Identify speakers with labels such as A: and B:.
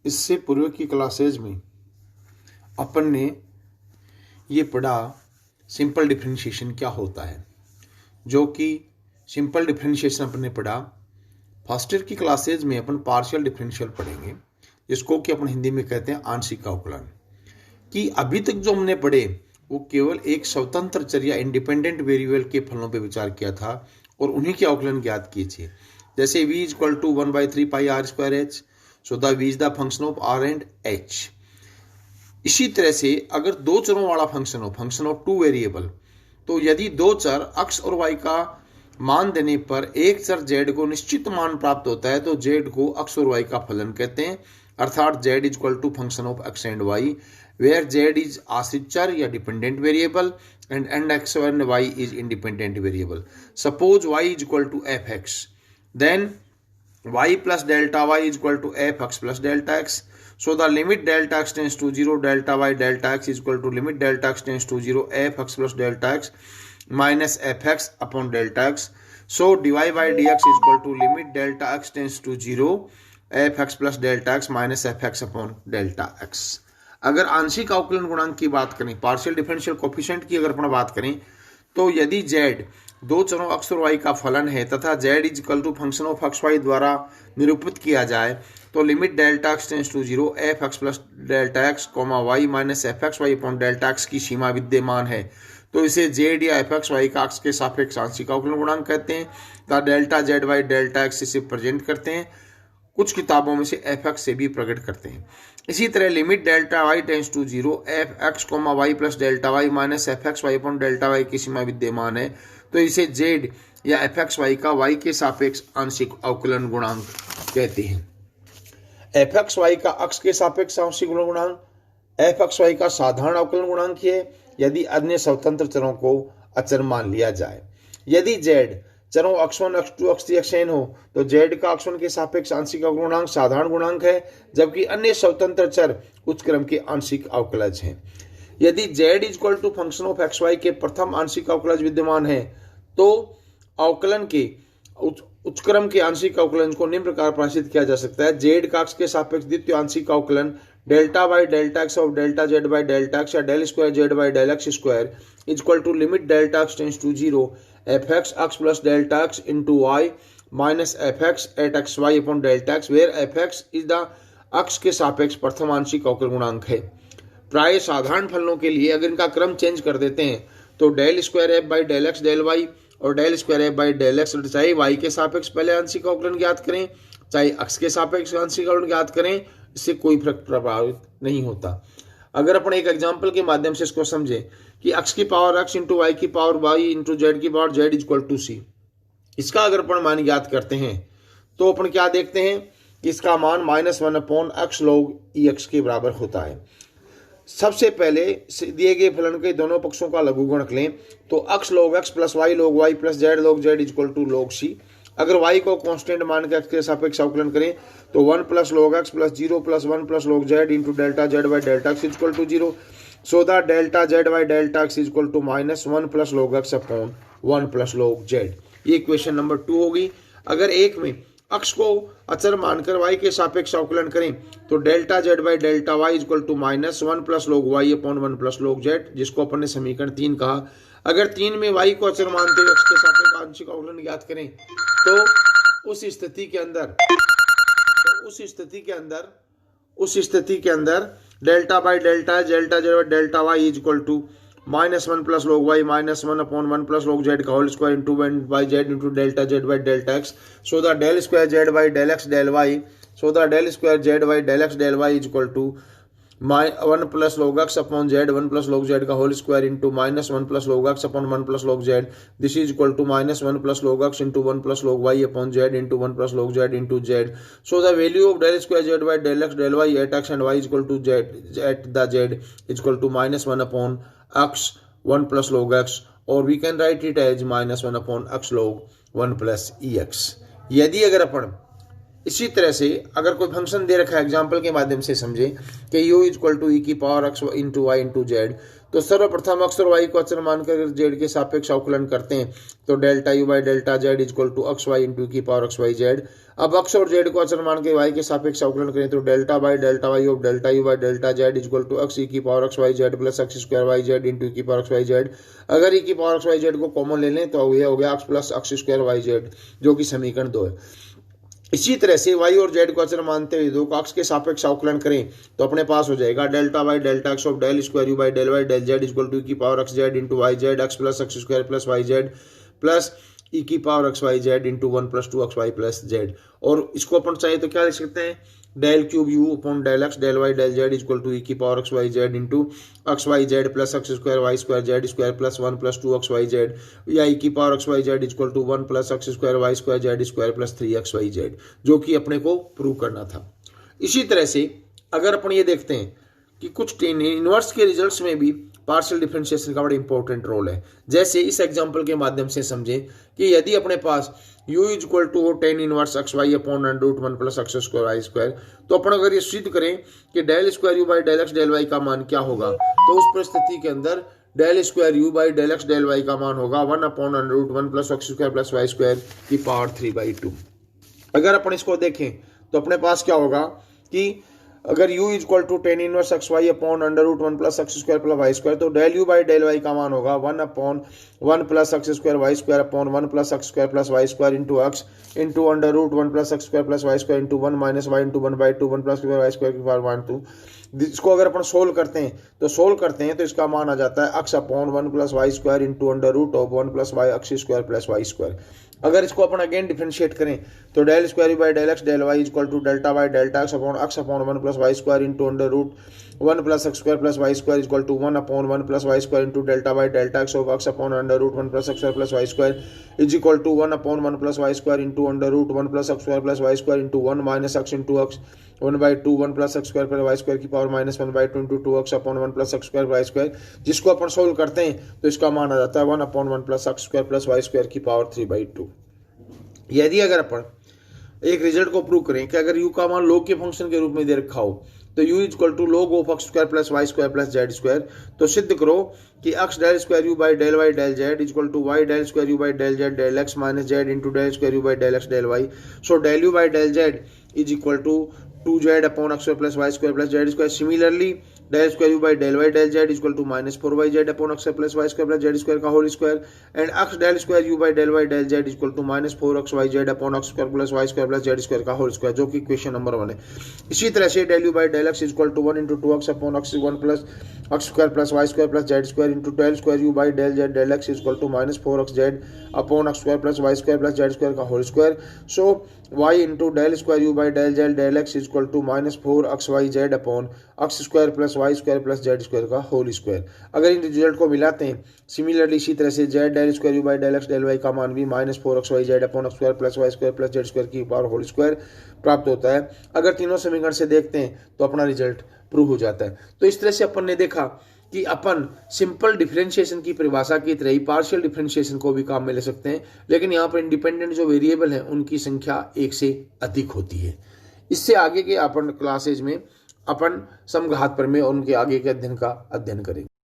A: इससे पूर्व की क्लासेज में अपन ने ये पढ़ा सिंपल डिफरेंशिएशन क्या होता है, जो कि सिंपल डिफरेंशिएशन अपन ने पढ़ा। फर्स्ट ईयर की क्लासेज में अपन पार्शियल डिफरेंशियल पढ़ेंगे, जिसको कि अपन हिंदी में कहते हैं आंशिक अवकलन। कि अभी तक जो हमने पढ़े वो केवल एक स्वतंत्र चर या इंडिपेंडेंट वेरिएबल के फलनों पर विचार किया था और उन्हीं के अवकलन ज्ञात किए थे। जैसे v equal to 1/3 pi r square h, so the v is the function of r and h। इसी तरह से अगर दो चरों वाला फंक्शन हो, फंक्शन ऑफ टू वेरिएबल, तो यदि दो चर x और y का मान देने पर एक चर z को निश्चित मान प्राप्त होता है तो z को x और y का फलन कहते हैं। अर्थात z equal to function of x and y, where z is आश्रित चर या dependent variable and x and y is independent variable. Suppose y is equal to fx, then y plus delta y is equal to fx plus delta x. So the limit delta x tends to 0, delta y delta x is equal to limit delta x tends to 0 fx plus delta x minus fx upon delta x. So dy by dx is equal to limit delta x tends to 0 fx plus delta x minus fx upon delta x. अगर आंशिक अवकलन गुणांक की बात करें, partial differential coefficient की अगर अपन बात करें, तो यदि z दो चरों x और y का फलन है तथा z is equal to function of X Y द्वारा निरूपित किया जाए तो limit delta x tends to 0 F X plus delta X comma Y minus F X Y upon delta X की सीमा विद्यमान है, तो इसे z या एफ एक्स वाई का एक्स के सापेक्ष आंशिक अवकलन गुणांक कहते हैं। The delta Z Y delta X इसे प्रेजेंट करते हैं, कुछ किताबों में से एफ एक्स से भी प्रकट करते हैं। इसी तरह limit delta Y tends to 0 F X comma Y plus delta Y minus F X Y upon delta Y की सीमा विद्यमान है, तो इसे z या एफ एक्स वाई का y के सापेक्ष आंशिक अवकलन गुणांक कहते हैं। एफ एक्स वाई का x के सापेक्ष आंशिक अवकलन गुणांक एफ एक्स वाई का साधारण अवकलन गुणांक है यदि अन्य स्वतंत्र चरों को अचर मान लिया जाए। यदि z चरों x1, x2, x3, xn हो तो z का x1 के सापेक्ष आंशिक अवकलन गुणांक साधारण गुणांक है, जबकि अन्य स्वतंत्र चर उच्च क्रम के आंशिक अवकलज हैं। यदि z equal to function of X Y के प्रथम आंशिक अवकलज विद्यमान है तो अवकलन के उच्च क्रम के आंशिक अवकलन को निम्न प्रकार परिभाषित किया जा सकता है। z का x के सापेक्ष द्वितीय आंशिक अवकलन delta by delta x of delta Z by delta x या del square Z by del x square equal to limit delta x tends to 0 F x x plus delta x into y minus F x at x Y upon delta x, where f x is the x के सापेक्ष प्रथम आंशिक अवकलन गुणांक है। प्राय साधारण फलनों के लिए अगर इनका क्रम चेंज कर देते हैं तो del square f by del x del y और del square f by del x, चाहे वाई के सापेक्ष पहले आंशिक अवकलन ज्ञात करें चाहे एक्स के सापेक्ष आंशिक अवकलन ज्ञात करें, इससे कोई फर्क प्रभावित नहीं होता। अगर अपन एक एग्जाम्पल के माध्यम से इसको समझे कि एक्स की पावर एक्स इंटू वाई की पावर वाई इंटू जेड की पावर जेड इक्वल टू सी, इसका अगर अपन मान ज्ञात करते हैं तो अपन क्या देखते हैं कि इसका मान -1 अपॉन एक्स लॉग ई एक्स के बराबर होता है। सबसे पहले दिए गए फलन के दोनों पक्षों का लघुगणक लें तो x log x plus Y log y plus Z log z equal to log c। अगर y को कांस्टेंट मान के x के सापेक्ष अवकलन करें तो 1 plus log x plus 0 plus 1 plus log z into delta Z by delta X equal to 0, so the delta Z by delta X equal to -1 plus log x upon 1 plus log z। ये equation number 2 होगी। अगर एक में x को अचर मानकर y के सापेक्ष अवकलन करें तो delta Z by delta Y equal to -1 plus log y upon 1 plus log z, जिसको अपन ने समीकरण 3 कहा। अगर 3 में y को अचर मानते हुए x के सापेक्ष आंशिक अवकलन ज्ञात करें तो उस स्थिति के अंदर delta by delta delta Z by delta Y equal to -1 plus log y -1 upon 1 plus log z का whole square into 1 by Z into delta Z by delta X, so the del square Z by del x del Y, so the del square Z by del x del Y equal to 1 plus log x upon z 1 plus log z का whole square into -1 plus log x upon 1 plus log z, this is equal to -1 plus log x into 1 plus log y upon z into 1 plus log z into z, so the value of del square Z by del x del Y at X and Y equal to z at the z equal to -1 upon x 1 plus log x, और we can write it as -1 upon x log 1 plus ex। यदि अगर अपन इसी तरह से अगर कोई function दे रखा है एग्जाम्पल के माध्यम से समझे कि u इक्वल टू ई की power x into Y into Z, तो सर्वप्रथम अक्स और वाई को अचर मानकर जेड के सापेक्ष अवकलन करते हैं तो delta you by delta Z equal to X Y into की पावर अक्स वाई जेड। अब अक्स और जेड को अचर मान के वाई के सापेक्ष अवकलन करें तो delta by delta y of delta you by delta Z equal to x e की power x Y Z plus x square y Z into की पावर एक्स वाई जेड। अगर ई की पावर एक्स वाई जेड को common ले लें तो यह हो गया x plus x square y Z, जो कि समीकरण 2 है। इसी तरह से y और z को अचर मानते हुए दो अक्ष के सापेक्ष अवकलन करें तो अपने पास हो जाएगा delta by delta x of del square you by del Y del Z equal to की power x z into y z x plus x square plus y Z plus e की power x Y Z into 1 plus 2 x y plus z. और इसको अपन चाहिए तो क्या लिख सकते हैं, del cube u upon del x del Y del Z equal to E की power x Y Z into X Y Z plus x square Y square Z square plus 1 plus 2 x Y Z, या E की power x Y Z equal to 1 plus x square Y square Z square plus 3 X Y Z, जो कि अपने को prove करना था। इसी तरह से अगर अपन ये देखते हैं कि कुछ इनवर्स के रिजल्ट्स में भी पार्शियल डिफरेंशिएशन का बड़ा इंपॉर्टेंट रोल है। जैसे इस एग्जांपल के माध्यम से समझें कि यदि अपने पास u equal to tan inverse x Y upon under root 1 plus x square Y square, तो अपन अगर ये सिद्ध करें कि del square you by del x del Y का मान क्या होगा, तो उस परिस्थिति के अंदर del square you by del x del Y का मान होगा 1 upon under root 1 plus x square plus Y square की पावर 3/2। अगर अपन इसको देखें तो अपने पास क्या होगा कि अगर u equal to tan inverse x Y upon under root 1 plus x square plus Y square, तो del you by del Y का मान होगा 1 upon 1 plus x square Y square upon 1 plus x square plus Y square into x into under root 1 plus x square plus Y square into 1 minus y into 1/2 1 plus Y square की power 1/2। इसको अगर अपन solve करते हैं तो इसका मान आ जाता है X upon 1 plus Y square into under root of 1 plus Y X square plus Y square. अगर इसको अपन अगेन डिफरेंशिएट करें तो del square you by del x del Y equal to delta by delta X upon 1 plus Y square into under root 1 plus x square plus Y square equal to 1 upon 1 plus Y square into delta by delta x of x upon under root 1 plus x square plus Y square is equal to 1 upon 1 plus Y square into under root 1 plus x square plus Y square into 1 minus x into x 1/2 1 plus x square plus Y square की power minus 1/2 into 2x upon 1 plus x square Y square. जिसको अपन solve करते हैं तो इसका मान आ जाता है 1 upon 1 plus x square plus Y square की पावर 3/2। यदि अगर अपन एक रिजल्ट को प्रूव करें कि अगर u का मान log के फंक्शन के रूप में दे रखा हो तो u equal to log of X square plus Y square plus Z square, तो सिद्ध करो कि X del square you by del Y del Z equal to Y del square you by del Z del X minus Z into del square you by del x del Y. So del you by del Z is equal to 2z upon x square plus Y square plus Z square. Similarly del square you by del Y del Z equal to minus 4yz upon x plus Y square plus Z square का whole square and x del square you by del Y del Z equal to minus 4xyz upon x square plus Y square plus Z square का whole square, जो कि equation number 1 है। इसी तरह से del you by del x equal to 1 into 2x upon x 1 plus x square plus Y square plus Z square into del square you by del Z del x equal to minus 4xz upon x square plus Y square plus Z square का whole square. So y into del square you by del Z del x equal to minus 4xyz upon x square plus Y square plus Z square का whole square. अगर इन result को मिलाते हैं similarly इसी तरह से Z del square you by del x del Y का मान भी minus 4xyz upon x square plus Y square plus Z square की पावर होल स्क्वायर प्राप्त होता है। अगर तीनों समीकरण से देखते हैं तो अपना रिजल्ट प्रूव हो जाता है। तो इस तरह से अपन ने देखा कि अपन सिंपल डिफरेंशिएशन की परिभाषा की तरह ही पार्शियल डिफरेंशिएशन को भी काम में ले सकते हैं, लेकिन यहाँ पर इंडिपेंडेंट जो वेरिएबल हैं उनकी संख्या 1 से अधिक होती है। इससे आगे के अपन क्लासेज में अपन समघात प्रमेय और उनके आगे के अध्ययन करेंगे।